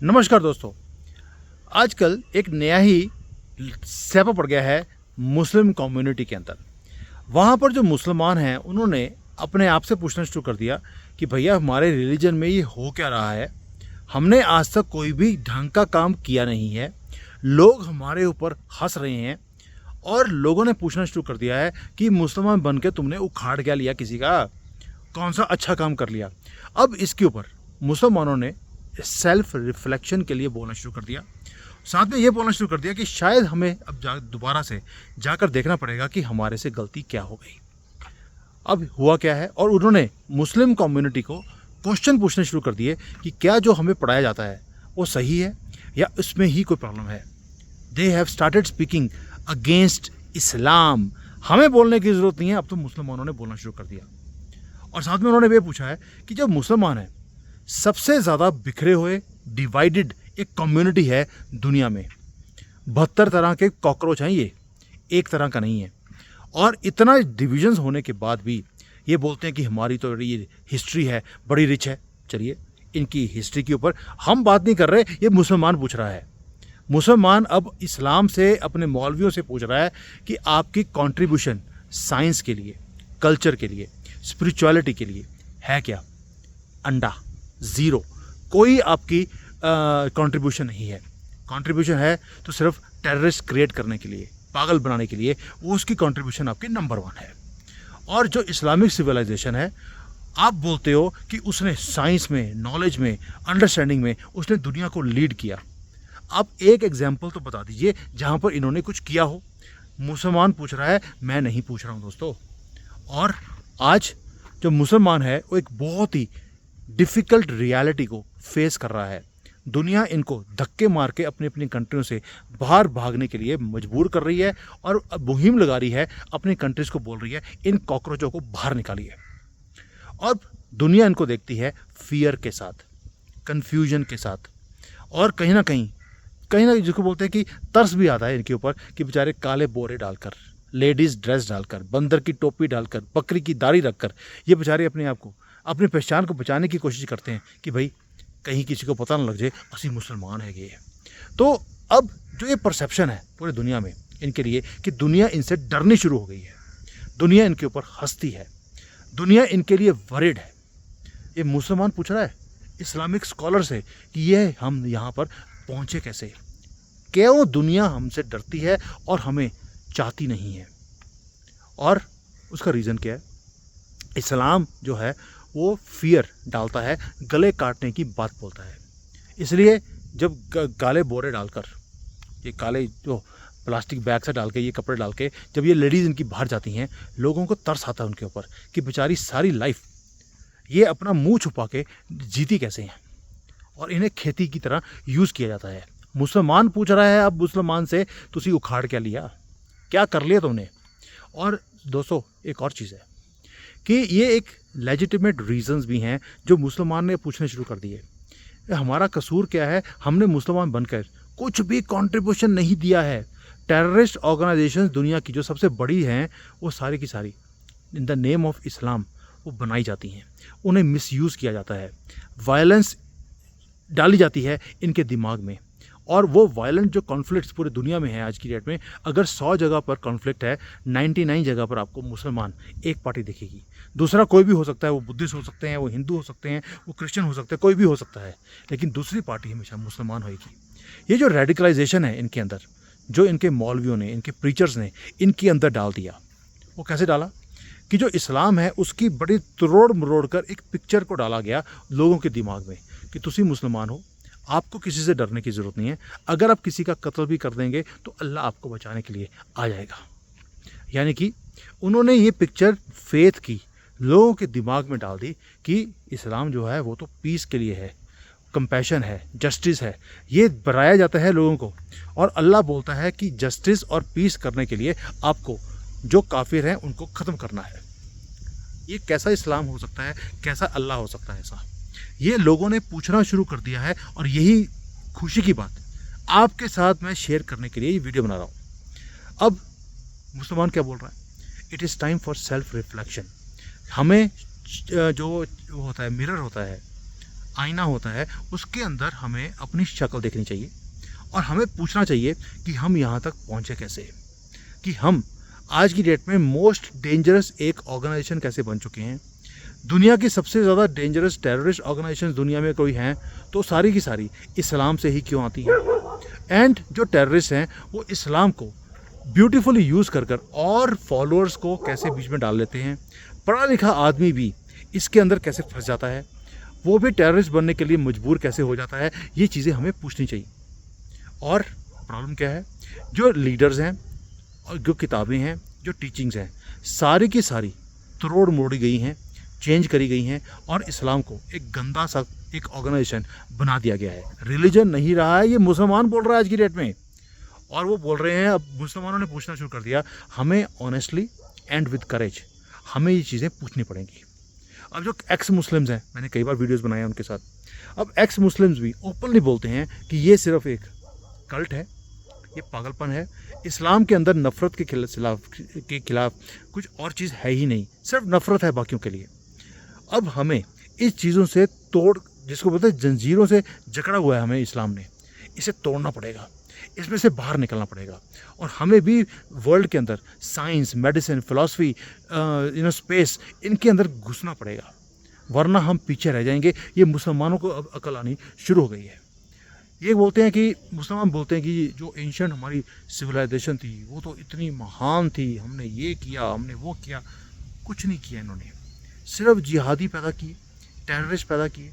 नमस्कार दोस्तों। आजकल एक नया ही स्यापा पड़ गया है मुस्लिम कम्युनिटी के अंदर। वहाँ पर जो मुसलमान हैं उन्होंने अपने आप से पूछना शुरू कर दिया कि भैया हमारे रिलीजन में ये हो क्या रहा है। हमने आज तक कोई भी ढंग का काम किया नहीं है, लोग हमारे ऊपर हंस रहे हैं और लोगों ने पूछना शुरू कर दिया है कि मुसलमान बन के तुमने उखाड़ क्या लिया, किसी का कौन सा अच्छा काम कर लिया। अब इसके ऊपर मुसलमानों ने सेल्फ रिफ्लेक्शन के लिए बोलना शुरू कर दिया। साथ में ये बोलना शुरू कर दिया कि शायद हमें अब दोबारा से जाकर देखना पड़ेगा कि हमारे से गलती क्या हो गई, अब हुआ क्या है। और उन्होंने मुस्लिम कम्युनिटी को क्वेश्चन पूछने शुरू कर दिए कि क्या जो हमें पढ़ाया जाता है वो सही है या इसमें ही कोई प्रॉब्लम है। They have started speaking against इस्लाम। हमें बोलने की ज़रूरत नहीं है, अब तो मुसलमानों ने बोलना शुरू कर दिया। और साथ में उन्होंने ये पूछा है कि जो मुसलमान है सबसे ज़्यादा बिखरे हुए डिवाइडेड एक कम्युनिटी है दुनिया में। 72 तरह के कॉकरोच हैं, ये एक तरह का नहीं है। और इतना डिविजन्स होने के बाद भी ये बोलते हैं कि हमारी तो ये हिस्ट्री है बड़ी रिच है। चलिए इनकी हिस्ट्री के ऊपर हम बात नहीं कर रहे, ये मुसलमान पूछ रहा है। मुसलमान अब इस्लाम से, अपने मौलवियों से पूछ रहा है कि आपकी कंट्रीब्यूशन साइंस के लिए, कल्चर के लिए, स्पिरिचुअलिटी के लिए है क्या। अंडा, ज़ीरो, कोई आपकी कंट्रीब्यूशन नहीं है। कंट्रीब्यूशन है तो सिर्फ टेररिस्ट क्रिएट करने के लिए, पागल बनाने के लिए, वो उसकी कंट्रीब्यूशन आपकी नंबर 1 है। और जो इस्लामिक सिविलाइजेशन है, आप बोलते हो कि उसने साइंस में, नॉलेज में, अंडरस्टैंडिंग में उसने दुनिया को लीड किया। आप एक एग्जाम्पल तो बता दीजिए जहाँ पर इन्होंने कुछ किया हो। मुसलमान पूछ रहा है, मैं नहीं पूछ रहा हूँ दोस्तों। और आज जो मुसलमान है वो एक बहुत ही डिफ़िकल्ट रियलिटी को फेस कर रहा है। दुनिया इनको धक्के मार के अपनी अपनी कंट्रियों से बाहर भागने के लिए मजबूर कर रही है और मुहिम लगा रही है, अपनी कंट्रीज़ को बोल रही है इन कॉकरोचों को बाहर निकालिए। और दुनिया इनको देखती है फियर के साथ, कन्फ्यूजन के साथ, और कहीं ना कहीं जिसको बोलते हैं कि तरस भी आता है इनके ऊपर कि बेचारे काले बोरे डालकर, लेडीज़ ड्रेस डालकर, बंदर की टोपी डालकर, बकरी की दाढ़ी रखकर ये बेचारे अपने आप को, अपनी पहचान को बचाने की कोशिश करते हैं कि भाई कहीं किसी को पता ना लग जाए असली मुसलमान है ये। तो अब जो ये परसेप्शन है पूरी दुनिया में इनके लिए कि दुनिया इनसे डरनी शुरू हो गई है, दुनिया इनके ऊपर हंसती है, दुनिया इनके लिए वरिड है। ये मुसलमान पूछ रहा है इस्लामिक स्कॉलर से कि ये हम यहाँ पर पहुँचे कैसे, क्यों दुनिया हमसे डरती है और हमें चाहती नहीं है। और उसका रीज़न क्या है। इस्लाम जो है वो फियर डालता है, गले काटने की बात बोलता है। इसलिए जब काले बोरे डालकर, ये काले जो प्लास्टिक बैग से डाल के, ये कपड़े डाल के जब ये लेडीज़ इनकी बाहर जाती हैं, लोगों को तरस आता है उनके ऊपर कि बेचारी सारी लाइफ ये अपना मुंह छुपा के जीती कैसे हैं और इन्हें खेती की तरह यूज़ किया जाता है। मुसलमान पूछ रहा है अब मुसलमान से, तुसी उखाड़ क्या लिया, क्या कर लिया तुमने। और दोस्तों एक और चीज़ है कि ये एक लेजिटिमेट रीजंस भी हैं जो मुसलमान ने पूछने शुरू कर दिए। हमारा कसूर क्या है, हमने मुसलमान बनकर कुछ भी कंट्रीब्यूशन नहीं दिया है। टेररिस्ट ऑर्गेनाइजेशंस दुनिया की जो सबसे बड़ी हैं वो सारी की सारी in the name of Islam वो बनाई जाती हैं, उन्हें मिसयूज़ किया जाता है, वायलेंस डाली जाती है इनके दिमाग में। और वो वायलेंट जो कॉन्फ्लिक्ट्स पूरी दुनिया में है आज की डेट में, अगर 100 जगह पर कॉन्फ्लिक्ट है, 99 जगह पर आपको मुसलमान एक पार्टी दिखेगी। दूसरा कोई भी हो सकता है, वो बुद्धिस्ट हो सकते हैं, वो हिंदू हो सकते हैं, वो क्रिश्चियन हो सकते हैं, कोई भी हो सकता है, लेकिन दूसरी पार्टी हमेशा मुसलमान होगी। ये जो रेडिकलाइजेशन है इनके अंदर, जो इनके मौलवियों ने, इनके प्रीचर्स ने इनके अंदर डाल दिया, वो कैसे डाला कि जो इस्लाम है उसकी बड़ी तोड़ मरोड़ कर एक पिक्चर को डाला गया लोगों के दिमाग में कि तुसी मुसलमान हो, आपको किसी से डरने की ज़रूरत नहीं है, अगर आप किसी का कत्ल भी कर देंगे तो अल्लाह आपको बचाने के लिए आ जाएगा। यानी कि उन्होंने ये पिक्चर फेथ की लोगों के दिमाग में डाल दी कि इस्लाम जो है वो तो पीस के लिए है, कंपैशन है, जस्टिस है, ये बनाया जाता है लोगों को। और अल्लाह बोलता है कि जस्टिस और पीस करने के लिए आपको जो काफिर हैं उनको ख़त्म करना है। ये कैसा इस्लाम हो सकता है, कैसा अल्लाह हो सकता है ऐसा, ये लोगों ने पूछना शुरू कर दिया है। और यही खुशी की बात आपके साथ मैं शेयर करने के लिए ये वीडियो बना रहा हूँ। अब मुसलमान क्या बोल रहा है, it is time for self reflection. हमें जो होता है मिरर होता है, आईना होता है, उसके अंदर हमें अपनी शक्ल देखनी चाहिए और हमें पूछना चाहिए कि हम यहाँ तक पहुँचे कैसे, कि हम आज की डेट में मोस्ट डेंजरस एक ऑर्गेनाइजेशन कैसे बन चुके हैं। दुनिया की सबसे ज़्यादा डेंजरस टेररिस्ट ऑर्गेनाइजेशन दुनिया में कोई हैं तो सारी की सारी इस्लाम से ही क्यों आती है। एंड जो टेररिस्ट हैं वो इस्लाम को ब्यूटीफुली यूज़ कर कर और फॉलोअर्स को कैसे बीच में डाल लेते हैं। पढ़ा लिखा आदमी भी इसके अंदर कैसे फंस जाता है, वो भी टेररिस्ट बनने के लिए मजबूर कैसे हो जाता है, ये चीज़ें हमें पूछनी चाहिए। और प्रॉब्लम क्या है, जो लीडर्स हैं और जो किताबें हैं, जो टीचिंग्स हैं, सारी की सारी तोड़ मोड़ी गई हैं, चेंज करी गई हैं और इस्लाम को एक गंदा सा एक ऑर्गेनाइजेशन बना दिया गया है। रिलीजन नहीं रहा है, ये मुसलमान बोल रहा है आज की डेट में। और वो बोल रहे हैं, अब मुसलमानों ने पूछना शुरू कर दिया, हमें ऑनेस्टली एंड विद करेज हमें ये चीज़ें पूछनी पड़ेंगी। अब जो एक्स मुस्लिम्स हैं, मैंने कई बार वीडियोस बनाए हैं उनके साथ, अब एक्स मुस्लिम्स भी ओपनली बोलते हैं कि ये सिर्फ एक कल्ट है, ये पागलपन है, इस्लाम के अंदर नफ़रत के खिलाफ कुछ और चीज़ है ही नहीं, सिर्फ नफ़रत है बाकियों के लिए। अब हमें इस चीज़ों से जिसको बोलते हैं जंजीरों से जकड़ा हुआ है हमें इस्लाम ने, इसे तोड़ना पड़ेगा, इसमें से बाहर निकलना पड़ेगा। और हमें भी वर्ल्ड के अंदर साइंस, मेडिसिन, फिलॉसफी, स्पेस, इनके अंदर घुसना पड़ेगा, वरना हम पीछे रह जाएंगे। ये मुसलमानों को अब अकल आनी शुरू हो गई है। ये बोलते हैं कि मुसलमान बोलते हैं कि जो एंशिएंट हमारी सिविलाइजेशन थी वो तो इतनी महान थी, हमने ये किया, हमने वो किया। कुछ नहीं किया इन्होंने, सिर्फ जिहादी पैदा किए, टेररिस्ट पैदा किए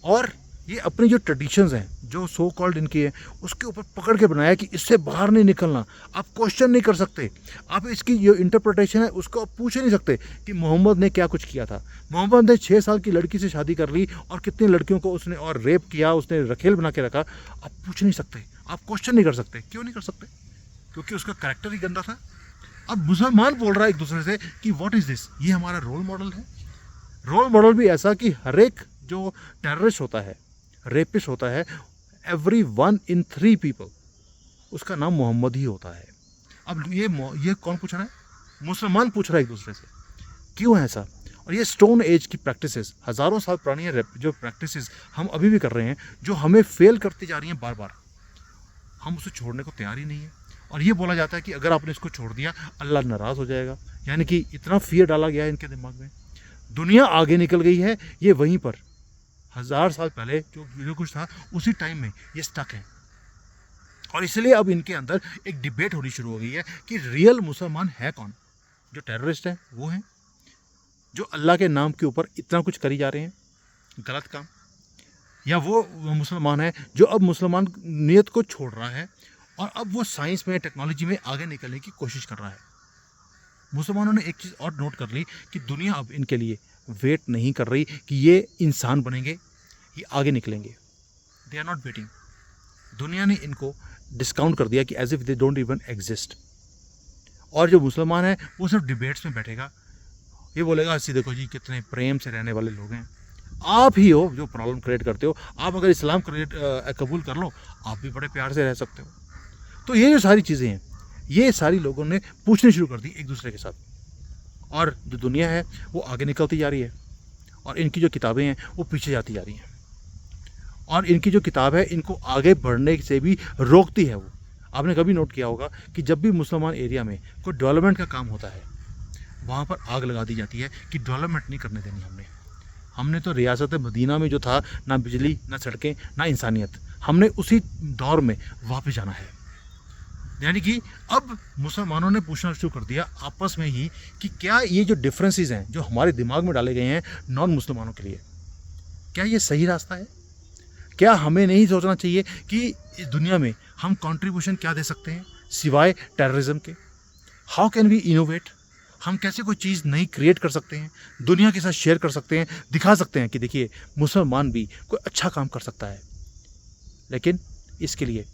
और ये अपनी जो ट्रेडिशंस हैं, जो सो कॉल्ड इनकी है, उसके ऊपर पकड़ के बनाया कि इससे बाहर नहीं निकलना। आप क्वेश्चन नहीं कर सकते, आप इसकी जो इंटरप्रिटेशन है उसको आप पूछ नहीं सकते कि मोहम्मद ने क्या कुछ किया था। मोहम्मद ने 6 साल की लड़की से शादी कर ली और कितनी लड़कियों को उसने और रेप किया, उसने रखेल बना के रखा। आप पूछ नहीं सकते, आप क्वेश्चन नहीं कर सकते। क्यों नहीं कर सकते? क्योंकि उसका कैरेक्टर ही गंदा था। अब मुसलमान बोल रहा है एक दूसरे से कि व्हाट इज़ दिस, ये हमारा रोल मॉडल है। रोल मॉडल भी ऐसा कि हर एक जो टेररिस्ट होता है, रेपिस्ट होता है, every 1 in 3 पीपल उसका नाम मोहम्मद ही होता है। अब ये कौन पूछ रहा है? मुसलमान पूछ रहा है एक दूसरे से। क्यों है ऐसा? और ये स्टोन एज की प्रैक्टिसेस, हज़ारों साल पुरानी जो प्रैक्टिसेस हम अभी भी कर रहे हैं, जो हमें फेल करती जा रही हैं बार बार, हम उसे छोड़ने को तैयार ही नहीं है। और ये बोला जाता है कि अगर आपने इसको छोड़ दिया अल्लाह नाराज़ हो जाएगा। यानी कि इतना फियर डाला गया है इनके दिमाग में। दुनिया आगे निकल गई है, ये वहीं पर 1000 साल पहले जो कुछ था उसी टाइम में ये स्टक है। और इसलिए अब इनके अंदर एक डिबेट होनी शुरू हो गई है कि रियल मुसलमान है कौन। जो टेररिस्ट हैं वो हैं, जो अल्लाह के नाम के ऊपर इतना कुछ करी जा रहे हैं गलत काम, या वो मुसलमान है जो अब मुसलमान नियत को छोड़ रहा है और अब वो साइंस में, टेक्नोलॉजी में आगे निकलने की कोशिश कर रहा है। मुसलमानों ने एक चीज़ और नोट कर ली कि दुनिया अब इनके लिए वेट नहीं कर रही कि ये इंसान बनेंगे, ये आगे निकलेंगे। They are not waiting. दुनिया ने इनको डिस्काउंट कर दिया कि as if they don't even exist. और जो मुसलमान है वो सिर्फ डिबेट्स में बैठेगा, ये बोलेगा अस्सी देखो जी कितने प्रेम से रहने वाले लोग हैं। आप ही हो जो प्रॉब्लम क्रिएट करते हो। आप अगर इस्लाम कबूल कर लो, आप भी बड़े प्यार से रह सकते हो। तो ये जो सारी चीज़ें हैं, ये सारी लोगों ने पूछनी शुरू कर दी एक दूसरे के साथ। और जो दुनिया है वो आगे निकलती जा रही है और इनकी जो किताबें हैं वो पीछे जाती जा रही हैं। और इनकी जो किताब है इनको आगे बढ़ने से भी रोकती है। वो आपने कभी नोट किया होगा कि जब भी मुसलमान एरिया में कोई डेवलपमेंट का काम होता है, वहाँ पर आग लगा दी जाती है कि डेवलपमेंट नहीं करने देनी हमने तो रियासत मदीना में जो था, ना बिजली, ना सड़कें, ना इंसानियत, हमने उसी दौर में वापस जाना है। यानी कि अब मुसलमानों ने पूछना शुरू कर दिया आपस में ही कि क्या ये जो डिफरेंसेस हैं जो हमारे दिमाग में डाले गए हैं नॉन मुसलमानों के लिए, क्या ये सही रास्ता है? क्या हमें नहीं सोचना चाहिए कि इस दुनिया में हम कंट्रीब्यूशन क्या दे सकते हैं सिवाय टेररिज्म के? How can we innovate? हम कैसे कोई चीज़ नई क्रिएट कर सकते हैं, दुनिया के साथ शेयर कर सकते हैं, दिखा सकते हैं कि देखिए मुसलमान भी कोई अच्छा काम कर सकता है। लेकिन इसके लिए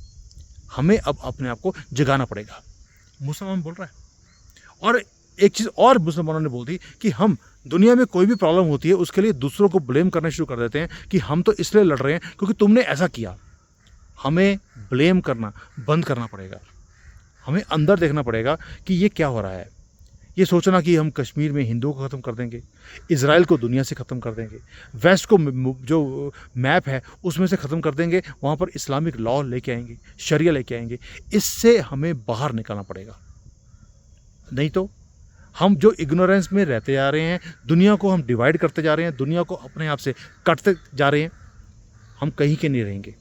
हमें अब अपने आप को जगाना पड़ेगा, मुसलमान बोल रहा है। और एक चीज़ और मुसलमानों ने बोल दी कि हम दुनिया में कोई भी प्रॉब्लम होती है उसके लिए दूसरों को ब्लेम करना शुरू कर देते हैं कि हम तो इसलिए लड़ रहे हैं क्योंकि तुमने ऐसा किया। हमें ब्लेम करना बंद करना पड़ेगा। हमें अंदर देखना पड़ेगा कि ये क्या हो रहा है। ये सोचना कि हम कश्मीर में हिंदुओं को ख़त्म कर देंगे, इज़राइल को दुनिया से ख़त्म कर देंगे, वेस्ट को जो मैप है उसमें से ख़त्म कर देंगे, वहाँ पर इस्लामिक लॉ लेके आएंगे, शरिया लेके आएंगे, इससे हमें बाहर निकलना पड़ेगा। नहीं तो हम जो इग्नोरेंस में रहते जा रहे हैं, दुनिया को हम डिवाइड करते जा रहे हैं, दुनिया को अपने आप से काटते जा रहे हैं, हम कहीं के नहीं रहेंगे।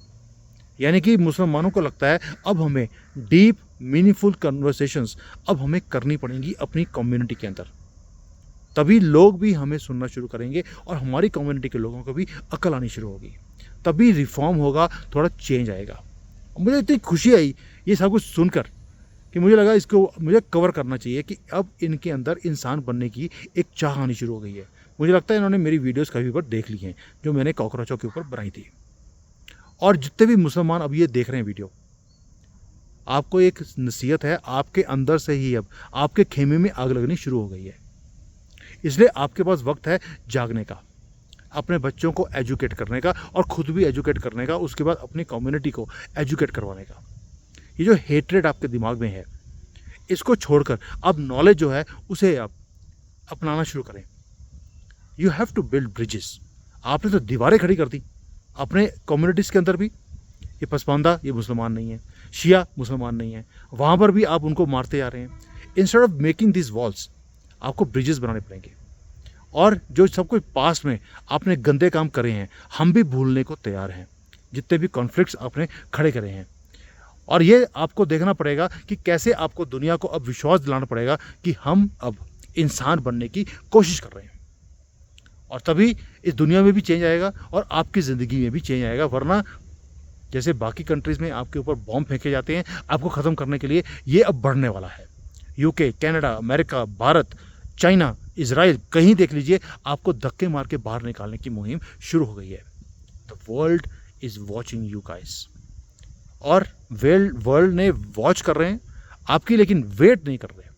यानी कि मुसलमानों को लगता है अब हमें डीप मीनिंगफुल कन्वर्सेशंस अब हमें करनी पड़ेंगी अपनी कम्युनिटी के अंदर, तभी लोग भी हमें सुनना शुरू करेंगे और हमारी कम्युनिटी के लोगों को भी अकल आनी शुरू होगी, तभी रिफॉर्म होगा, थोड़ा चेंज आएगा। मुझे इतनी खुशी आई ये सब कुछ सुनकर कि मुझे लगा इसको मुझे कवर करना चाहिए कि अब इनके अंदर इंसान बनने की एक चाह आनी शुरू हो गई है। मुझे लगता है इन्होंने मेरी वीडियोस कभी पर देख ली हैं जो मैंने कॉकरोचों के ऊपर बनाई थी। और जितने भी मुसलमान अब ये देख रहे हैं वीडियो, आपको एक नसीहत है, आपके अंदर से ही अब आपके खेमे में आग लगनी शुरू हो गई है। इसलिए आपके पास वक्त है जागने का, अपने बच्चों को एजुकेट करने का और ख़ुद भी एजुकेट करने का, उसके बाद अपनी कम्युनिटी को एजुकेट करवाने का। ये जो हेट्रेड आपके दिमाग में है, इसको छोड़कर अब नॉलेज जो है उसे आप अपनाना शुरू करें। You have to build bridges. आपने तो दीवारें खड़ी कर दी अपने कम्युनिटीज़ के अंदर भी। ये पसमानदा ये मुसलमान नहीं है, शिया मुसलमान नहीं है, वहाँ पर भी आप उनको मारते जा रहे हैं। Instead of making this walls, आपको ब्रिजेस बनाने पड़ेंगे। और जो सब कुछ पास्ट में आपने गंदे काम करे हैं, हम भी भूलने को तैयार हैं, जितने भी कॉन्फ्लिक्ट्स आपने खड़े करे हैं। और ये आपको देखना पड़ेगा कि कैसे आपको दुनिया को अब विश्वास दिलाना पड़ेगा कि हम अब इंसान बनने की कोशिश कर रहे हैं, और तभी इस दुनिया में भी चेंज आएगा और आपकी ज़िंदगी में भी चेंज आएगा। वरना जैसे बाकी कंट्रीज़ में आपके ऊपर बॉम्ब फेंके जाते हैं आपको ख़त्म करने के लिए, ये अब बढ़ने वाला है। UK, Canada, America, Bharat, China, Israel, कहीं देख लीजिए, आपको धक्के मार के बाहर निकालने की मुहिम शुरू हो गई है। The world is watching you guys, और वर्ल्ड ने वॉच कर रहे हैं आपकी, लेकिन वेट नहीं कर रहे।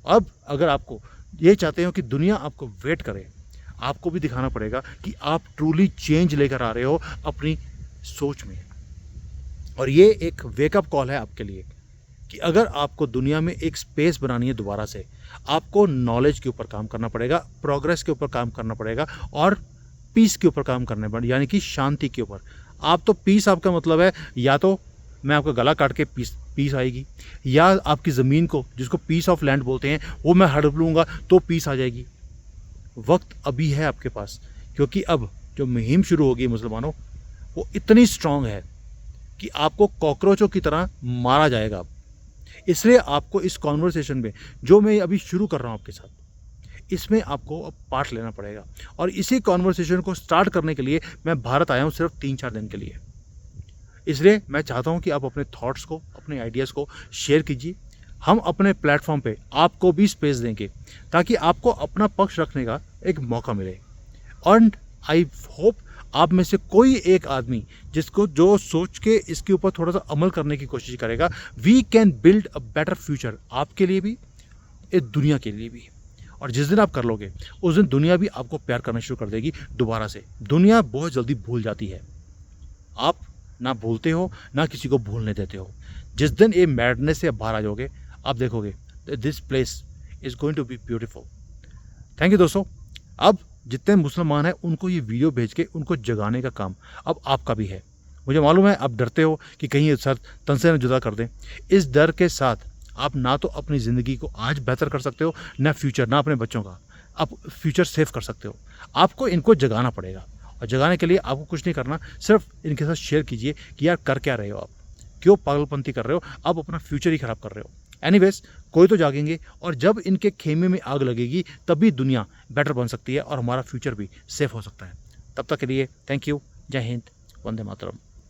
अब अगर आपको ये चाहते हो कि दुनिया आपको वेट करे, आपको भी दिखाना पड़ेगा कि आप ट्रूली चेंज लेकर आ रहे हो अपनी सोच में। और ये एक वेकअप कॉल है आपके लिए कि अगर आपको दुनिया में एक स्पेस बनानी है दोबारा से, आपको नॉलेज के ऊपर काम करना पड़ेगा, प्रोग्रेस के ऊपर काम करना पड़ेगा और पीस के ऊपर काम करना पड़ेगा, यानी कि शांति के ऊपर। आप तो पीस, आपका मतलब है या तो मैं आपका गला काट के पीस आएगी, या आपकी ज़मीन को, जिसको पीस ऑफ लैंड बोलते हैं, वो मैं हड़प लूँगा तो पीस आ जाएगी। वक्त अभी है आपके पास, क्योंकि अब जो मुहिम शुरू होगी मुसलमानों, वो इतनी स्ट्रांग है कि आपको कॉकरोचों की तरह मारा जाएगा। इसलिए आपको इस कॉन्वर्सेशन में जो मैं अभी शुरू कर रहा हूँ आपके साथ, इसमें आपको अब पार्ट लेना पड़ेगा। और इसी कॉन्वर्सेशन को स्टार्ट करने के लिए मैं भारत आया हूँ सिर्फ 3-4 दिन के लिए। इसलिए मैं चाहता हूँ कि आप अपने थॉट्स को, अपने आइडियाज़ को शेयर कीजिए। हम अपने प्लेटफॉर्म पे आपको भी स्पेस देंगे ताकि आपको अपना पक्ष रखने का एक मौका मिले। एंड आई होप आप में से कोई एक आदमी जिसको जो सोच के इसके ऊपर थोड़ा सा अमल करने की कोशिश करेगा, we can build a better future, आपके लिए भी, इस दुनिया के लिए भी। और जिस दिन आप कर लोगे, उस दिन दुनिया भी आपको प्यार करना शुरू कर देगी दोबारा से। दुनिया बहुत जल्दी भूल जाती है, आप ना भूलते हो ना किसी को भूलने देते हो। जिस दिन ये मैडनेस से बाहर आ जाओगे, आप देखोगे this place is going to be beautiful. Thank you दोस्तों। अब जितने मुसलमान हैं उनको ये वीडियो भेज के उनको जगाने का काम अब आपका भी है। मुझे मालूम है आप डरते हो कि कहीं ये सर तन से न जुदा कर दें। इस डर के साथ आप ना तो अपनी ज़िंदगी को आज बेहतर कर सकते हो, ना फ्यूचर, ना अपने बच्चों का आप फ्यूचर सेव कर सकते हो। आपको इनको जगाना पड़ेगा, और जगाने के लिए आपको कुछ नहीं करना, सिर्फ इनके साथ शेयर कीजिए कि यार कर क्या रहे हो आप, क्यों पागलपंती कर रहे हो, आप अपना फ्यूचर ही ख़राब कर रहे हो। एनीवेज, कोई तो जागेंगे, और जब इनके खेमे में आग लगेगी तभी दुनिया बेटर बन सकती है और हमारा फ्यूचर भी सेफ हो सकता है। तब तक के लिए थैंक यू। जय हिंद, वंदे मातरम।